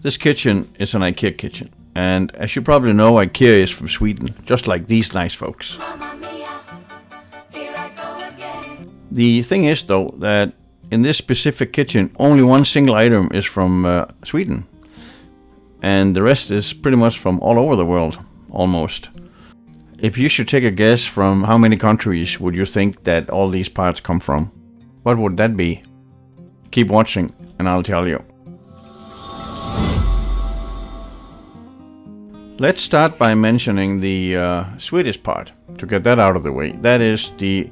This kitchen is an Ikea kitchen, and as you probably know, Ikea is from Sweden, just like these nice folks. The thing is though, that in this specific kitchen, only one single item is from Sweden, and the rest is pretty much from all over the world, almost. If you should take a guess from how many countries would you think that all these parts come from, what would that be? Keep watching and I'll tell you. Let's start by mentioning the Swedish part, to get that out of the way. That is the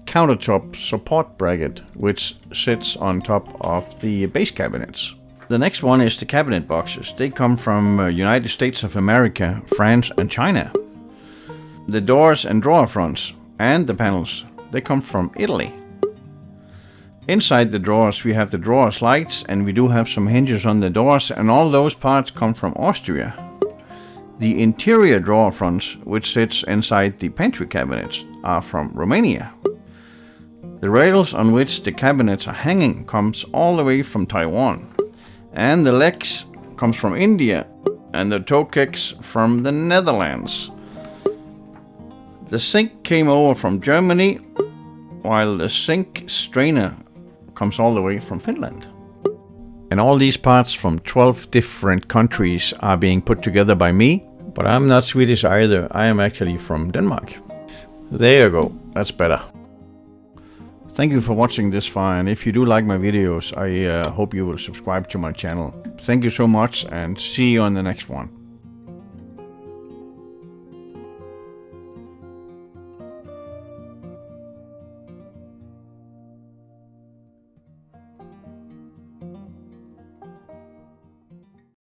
countertop support bracket, which sits on top of the base cabinets. The next one is the cabinet boxes. They come from United States of America, France and China. The doors and drawer fronts and the panels, they come from Italy. Inside the drawers we have the drawer slides, and we do have some hinges on the doors, and all those parts come from Austria. The interior drawer fronts, which sits inside the pantry cabinets, are from Romania. The rails on which the cabinets are hanging comes all the way from Taiwan. And the legs comes from India, and the toe kicks from the Netherlands. The sink came over from Germany, while the sink strainer comes all the way from Finland. And all these parts from 12 different countries are being put together by me, but I'm not Swedish either. I am actually from Denmark. There you go, that's better. Thank you for watching this far, and if you do like my videos, I hope you will subscribe to my channel. Thank you so much, and see you on the next one.